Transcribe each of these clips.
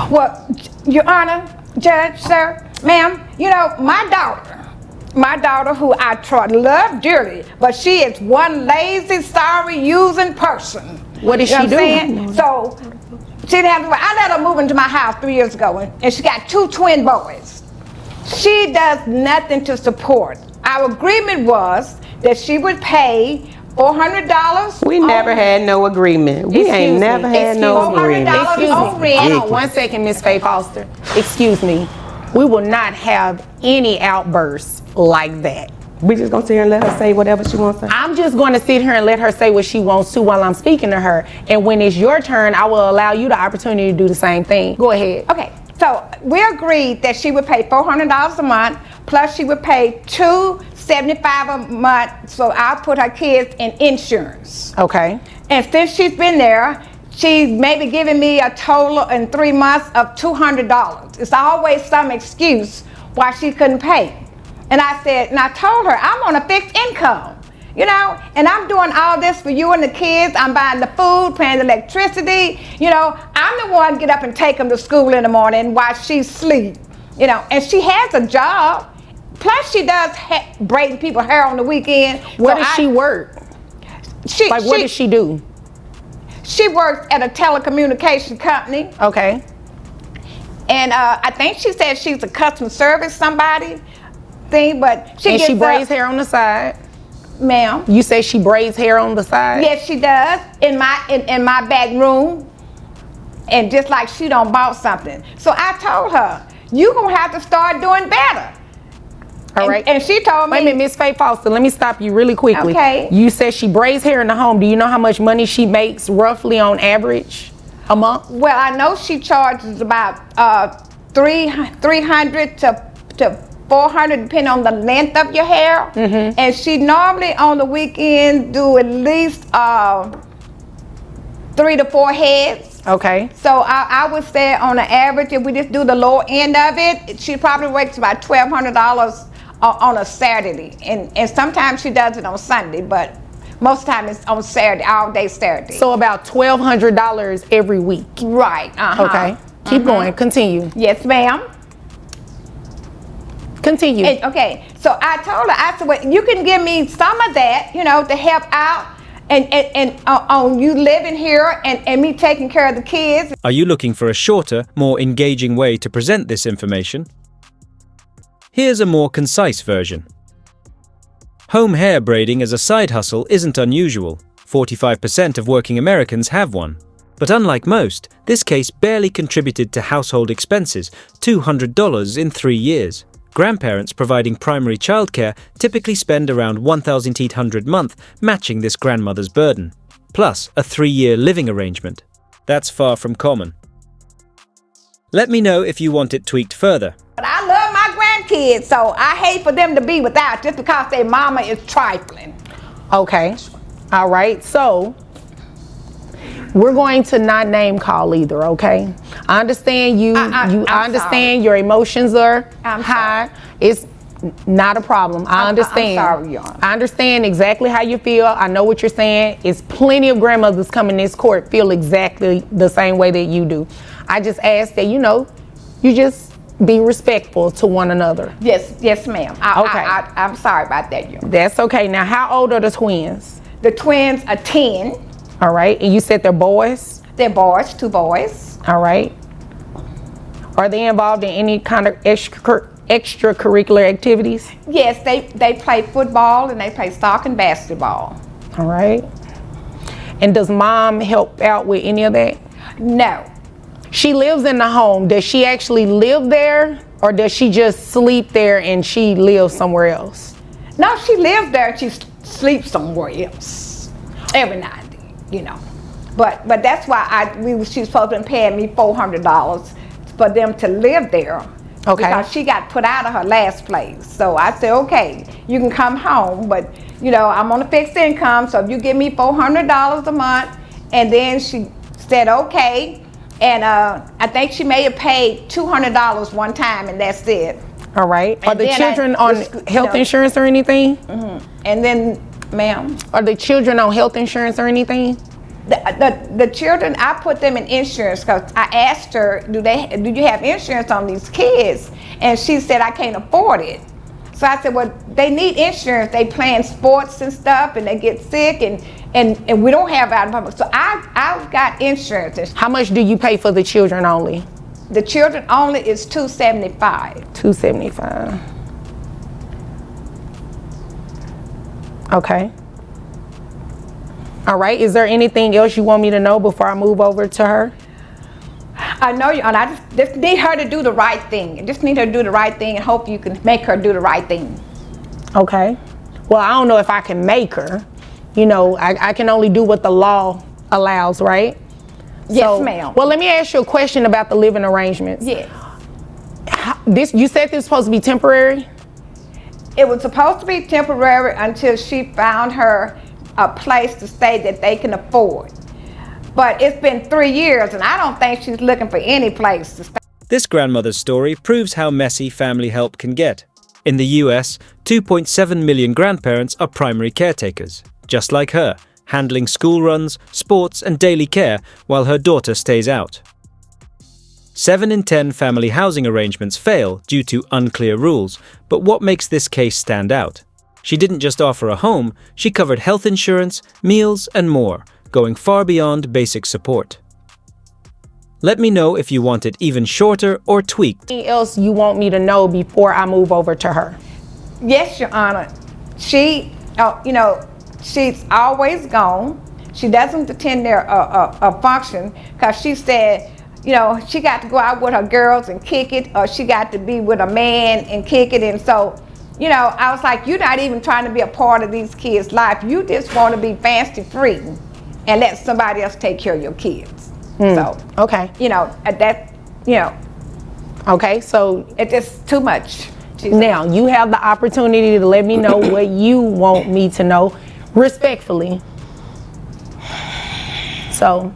Well, Your Honor, Judge, sir, ma'am, you know, my daughter who I love dearly, but she is one lazy, sorry, using person. What did she do? So, she didn't have to, I let her move into my house 3 years ago, and she got 2 twin boys. She does nothing to support. Our agreement was that she would pay $400. We never had no agreement. We ain't never had no agreement. $400 on rent. Hold on 1 second, Miss Faye Foster. Excuse me. We will not have any outbursts like that. We just gonna sit here and let her say whatever she wants to say. I'm just going to sit here and let her say what she wants to while I'm speaking to her. And when it's your turn, I will allow you the opportunity to do the same thing. Go ahead. Okay, so we agreed that she would pay $400 a month, plus she would pay $275 a month, so I'll put her kids in insurance. Okay. And since she's been there, she's maybe giving me a total in 3 months of $200. It's always some excuse why she couldn't pay. And I said, and I told her, I'm on a fixed income, you know, and I'm doing all this for you and the kids. I'm buying the food, paying the electricity, you know. I'm the one get up and take them to school in the morning while she sleep, you know, and she has a job. Plus she does braiding people's hair on the weekend. Where does she work? What does she do? She works at a telecommunication company. Okay. And I think she said she's a customer service somebody thing, but she braids hair on the side. Ma'am. You say she braids hair on the side? Yes, she does. In my back room. And just like she done bought something. So I told her, you gonna have to start doing better. All right. And she told me. Wait a minute, Miss Faye Foster, let me stop you really quickly. Okay. You said she braids hair in the home. Do you know how much money she makes roughly on average a month? Well, I know she charges about $300 to $400 depending on the length of your hair. Mm-hmm. And she normally on the weekend do at least 3 to 4 heads. Okay. So I would say on the average, if we just do the lower end of it, she probably makes about $1,200 on a Saturday. And sometimes she does it on Sunday, but most of the time it's on Saturday, all day Saturday. So about $1,200 every week. Right. Uh-huh. Okay. Keep going. Continue. Yes, ma'am. Continue. Okay. So I told her, I said, well, you can give me some of that, you know, to help out and on you living here and me taking care of the kids. Are you looking for a shorter, more engaging way to present this information? Here's a more concise version. Home hair braiding as a side hustle isn't unusual. 45% of working Americans have one. But unlike most, this case barely contributed to household expenses, $200 in 3 years. Grandparents providing primary childcare typically spend around $1,800 a month, matching this grandmother's burden, plus a 3-year living arrangement. That's far from common. Let me know if you want it tweaked further. But I love my grandkids, so I hate for them to be without just because their mama is trifling. Okay. All right. So we're going to not name call either, okay? I understand I understand your emotions are high. It's not a problem. I understand. I'm sorry, y'all. I understand exactly how you feel. I know what you're saying. It's plenty of grandmothers coming this court feel exactly the same way that you do. I just ask that, you just be respectful to one another. Yes, ma'am. I'm sorry about that, y'all. That's okay. Now, how old are the twins? The twins are 10. All right. And you said they're boys? They're boys, 2 boys. All right. Are they involved in any kind of extracurricular activities? Yes, they play football and they play soccer and basketball. All right. And does mom help out with any of that? No. She lives in the home. Does she actually live there, or does she just sleep there and she lives somewhere else? No, she lives there and she sleeps somewhere else every night, But that's why she's supposed to be paying me $400 for them to live there. Okay. Because she got put out of her last place. So I said, okay, you can come home, but I'm on a fixed income, so if you give me $400 a month, and then she said, okay. And I think she may have paid $200 one time, and that's it. All right. Are the children on health insurance or anything? Mm-hmm. And then, ma'am? Are the children on health insurance or anything? The children, I put them in insurance because I asked her, do you have insurance on these kids? And she said, I can't afford it. So I said, well, they need insurance. They playing sports and stuff, and they get sick, and we don't have out-of-pocket. So I got insurance. How much do you pay for the children only? The children only is $275. $275. Okay. All right. Is there anything else you want me to know before I move over to her? I know you, and I just need her to do the right thing. I just need her to do the right thing and hope you can make her do the right thing. Okay. Well, I don't know if I can make her. You know, I can only do what the law allows, right? Yes, ma'am. Well, let me ask you a question about the living arrangements. Yes. You said this was supposed to be temporary? It was supposed to be temporary until she found her a place to stay that they can afford. But it's been 3 years, and I don't think she's looking for any place to stay. This grandmother's story proves how messy family help can get. In the US, 2.7 million grandparents are primary caretakers, just like her, handling school runs, sports, and daily care while her daughter stays out. 7 in 10 family housing arrangements fail due to unclear rules, but what makes this case stand out? She didn't just offer a home, she covered health insurance, meals, and more, going far beyond basic support. Let me know if you want it even shorter or tweaked. Anything else you want me to know before I move over to her? Yes, Your Honor. She's always gone. She doesn't attend a function because she said, she got to go out with her girls and kick it, or she got to be with a man and kick it. And so, I was like, you're not even trying to be a part of these kids' life. You just want to be fancy free and let somebody else take care of your kids. So, okay. Okay, so it's just too much. Now, you have the opportunity to let me know what you want me to know, respectfully. So,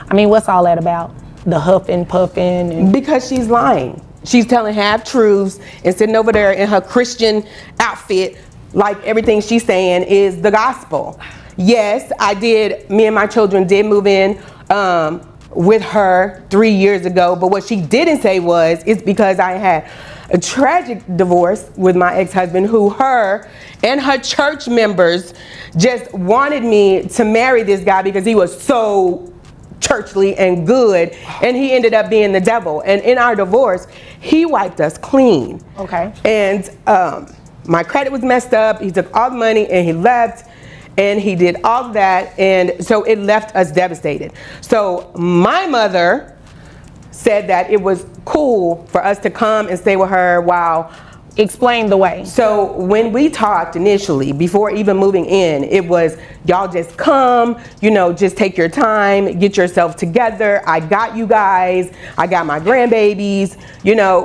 what's all that about? The huffing, puffing? And because she's lying. She's telling half-truths and sitting over there in her Christian outfit like everything she's saying is the gospel. Yes, me and my children did move in with her 3 years ago, but what she didn't say was, it's because I had a tragic divorce with my ex-husband, who her and her church members just wanted me to marry this guy because he was so churchly and good, and he ended up being the devil. And in our divorce, he wiped us clean. Okay. And my credit was messed up. He took all the money and he left, and he did all of that, and so it left us devastated. So my mother said that it was cool for us to come and stay with her while. Explain the way. So when we talked initially, before even moving in, it was, y'all just come, just take your time, get yourself together. I got you guys. I got my grandbabies,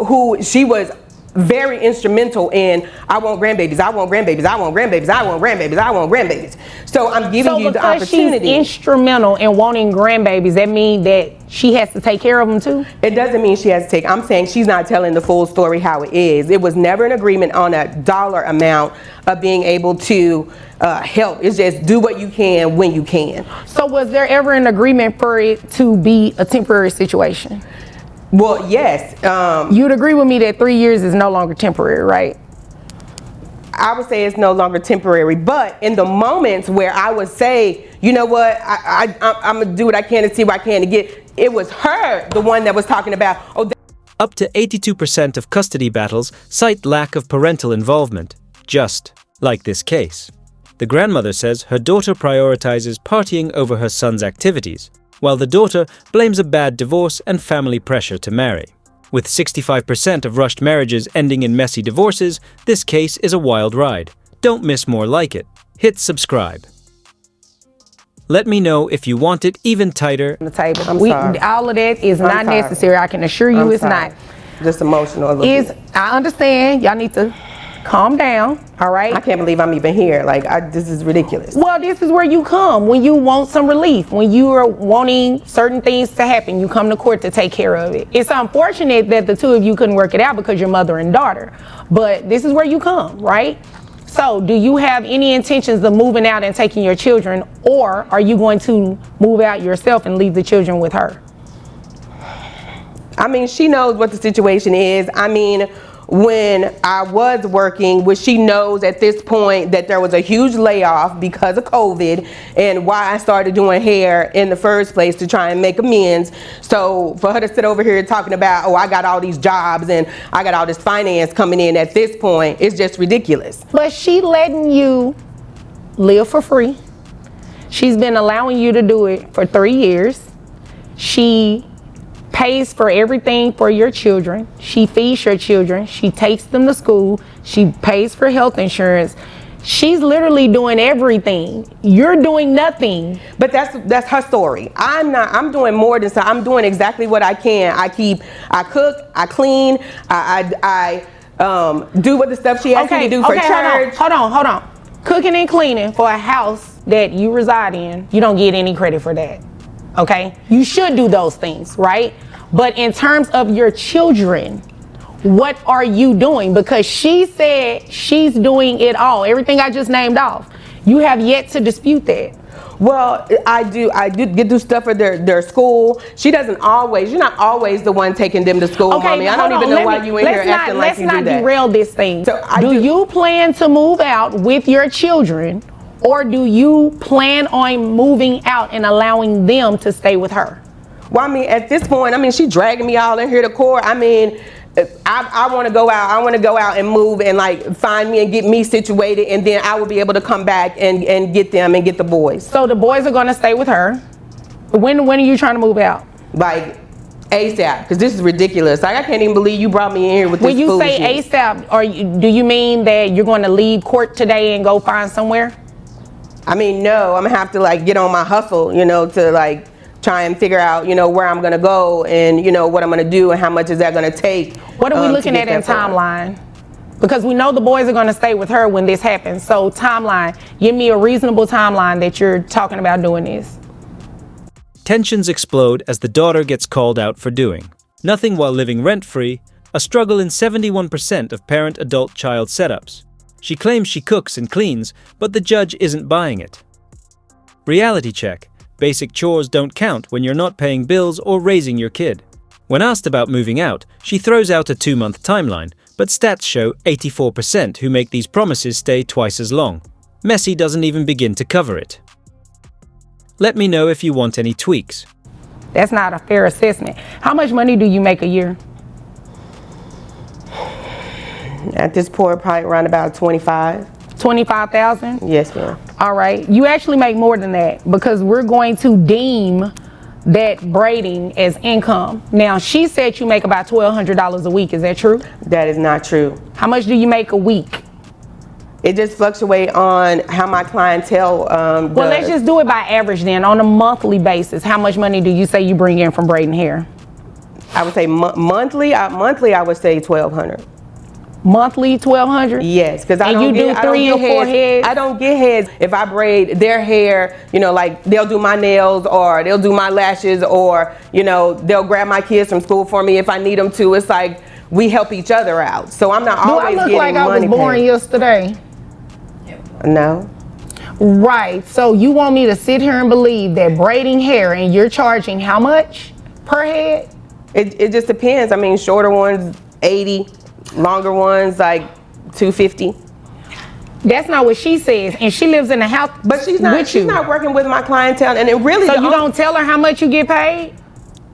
who she was very instrumental in. I want grandbabies, I want grandbabies, I want grandbabies, I want grandbabies, I want grandbabies. So I'm giving you the opportunity. She's instrumental in wanting grandbabies, that mean that she has to take care of them too? It doesn't mean she has to take. I'm saying she's not telling the full story how it is. It was never an agreement on a dollar amount of being able to help. It's just do what you can when you can. So was there ever an agreement for it to be a temporary situation? Well, yes. You'd agree with me that 3 years is no longer temporary, right? I would say it's no longer temporary, but in the moments where I would say, you know what, I'm going to do what I can to see what I can to get, it was her, the one that was talking about, Up to 82% of custody battles cite lack of parental involvement, just like this case. The grandmother says her daughter prioritizes partying over her son's activities, while the daughter blames a bad divorce and family pressure to marry. With 65% of rushed marriages ending in messy divorces, this case is a wild ride. Don't miss more like it. Hit subscribe. Let me know if you want it even tighter. On the table. Sorry. All of that is not sorry. necessary. I can assure you it's sorry. not. Just emotional a little bit. I understand. Y'all need to calm down, all right? I can't believe I'm even here. This is ridiculous. Well, this is where you come when you want some relief, when you are wanting certain things to happen. You come to court to take care of it. It's unfortunate that the two of you couldn't work it out because you're mother and daughter, but this is where you come, right? So, do you have any intentions of moving out and taking your children, or are you going to move out yourself and leave the children with her? I mean, she knows what the situation is. I mean, when I was working, which she knows at this point that there was a huge layoff because of COVID and why I started doing hair in the first place to try and make amends. So for her to sit over here talking about, oh, I got all these jobs and I got all this finance coming in at this point, it's just ridiculous. But she letting you live for free. She's been allowing you to do it for 3 years. She pays for everything for your children. She feeds your children. She takes them to school. She pays for health insurance. She's literally doing everything. You're doing nothing. But that's her story. I'm doing more than so. I'm doing exactly what I can. I cook, I clean, I do what the stuff she asked me to do for church. Hold on. Cooking and cleaning for a house that you reside in, you don't get any credit for that. Okay? You should do those things, right? But in terms of your children, what are you doing? Because she said she's doing it all. Everything I just named off. You have yet to dispute that. Well, I do get do stuff for their school. She doesn't always, you're not always the one taking them to school, Okay, mommy. I don't even know why you in here acting like you do that. Let's not derail this thing. So do you plan to move out with your children, or do you plan on moving out and allowing them to stay with her? Well, I mean, at this point, I mean, she dragging me all in here to court. I mean, I want to go out. I want to go out and move and like find me and get me situated, and then I will be able to come back and get them and get the boys. So the boys are going to stay with her. When are you trying to move out? Like ASAP, because this is ridiculous. Like, I can't even believe you brought me in here with this foolishness. When you say ASAP, do you mean that you're going to leave court today and go find somewhere? I mean, no, I'm gonna have to like get on my hustle, to like try and figure out, where I'm gonna go and, what I'm gonna do and how much is that gonna take. What are we looking at in timeline? Because we know the boys are gonna stay with her when this happens. So timeline, give me a reasonable timeline that you're talking about doing this. Tensions explode as the daughter gets called out for doing nothing while living rent-free, a struggle in 71% of parent-adult-child setups. She claims she cooks and cleans, but the judge isn't buying it. Reality check. Basic chores don't count when you're not paying bills or raising your kid. When asked about moving out, she throws out a 2-month timeline, but stats show 84% who make these promises stay twice as long. Messi doesn't even begin to cover it. Let me know if you want any tweaks. That's not a fair assessment. How much money do you make a year? At this point, probably around about 25. 25,000? Yes, ma'am. All right. You actually make more than that because we're going to deem that braiding as income. Now, she said you make about $1,200 a week. Is that true? That is not true. How much do you make a week? It just fluctuates on how my clientele Well, let's just do it by average then. On a monthly basis, how much money do you say you bring in from braiding hair? I would say monthly. Monthly, I would say $1,200. Monthly, $1,200? Yes, because I and don't you get, do 3 or 4 heads. I don't get heads if I braid their hair. Like they'll do my nails or they'll do my lashes or they'll grab my kids from school for me if I need them to. It's like we help each other out. So I'm not always getting money. Do I look like I was born yesterday? No. Right. So you want me to sit here and believe that braiding hair and you're charging how much per head? It just depends. I mean, shorter ones 80. Longer ones like $250. That's not what she says, and she lives in a house. But she's not working with my clientele, and it really. So you don't tell her how much you get paid?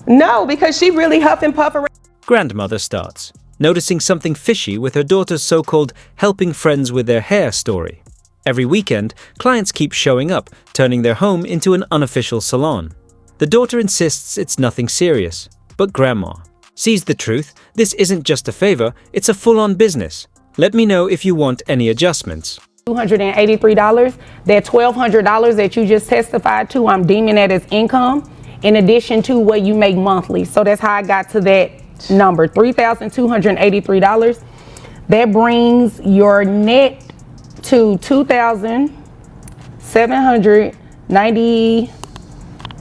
No, because she really huff and puff around. Grandmother starts, noticing something fishy with her daughter's so-called helping friends with their hair story. Every weekend, clients keep showing up, turning their home into an unofficial salon. The daughter insists it's nothing serious, but Grandma sees the truth. This isn't just a favor, it's a full-on business. Let me know if you want any adjustments. $283, that $1,200 that you just testified to, I'm deeming that as income in addition to what you make monthly. So that's how I got to that number, $3,283. That brings your net to $2,798.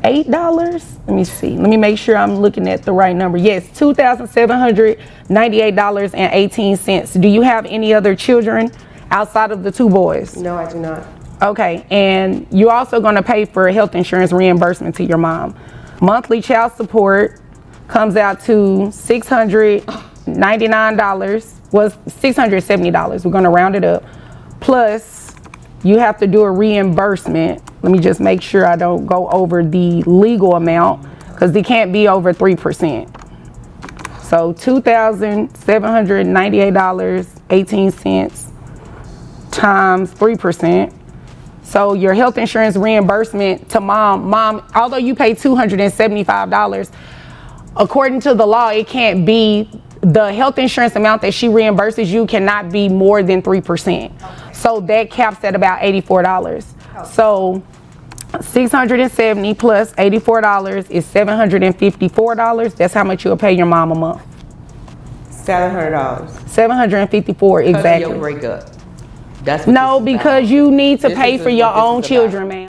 Let me see. Let me make sure I'm looking at the right number. Yes, $2,798.18. Do you have any other children outside of the 2 boys? No, I do not. Okay, and you're also going to pay for health insurance reimbursement to your mom. Monthly child support comes out to $699, was $670. We're going to round it up. Plus, you have to do a reimbursement. Let me just make sure I don't go over the legal amount, because it can't be over 3%. So $2,798.18 times 3%. So your health insurance reimbursement to mom, although you pay $275, according to the law, it can't be, the health insurance amount that she reimburses you cannot be more than 3%. So that caps at about $84. So 670 plus $84 is $754. That's how much you'll pay your mom a month. $700. $754 exactly. Your breakup. That's what No, this is because about. you need to This pay is for what your this own is about. children, man.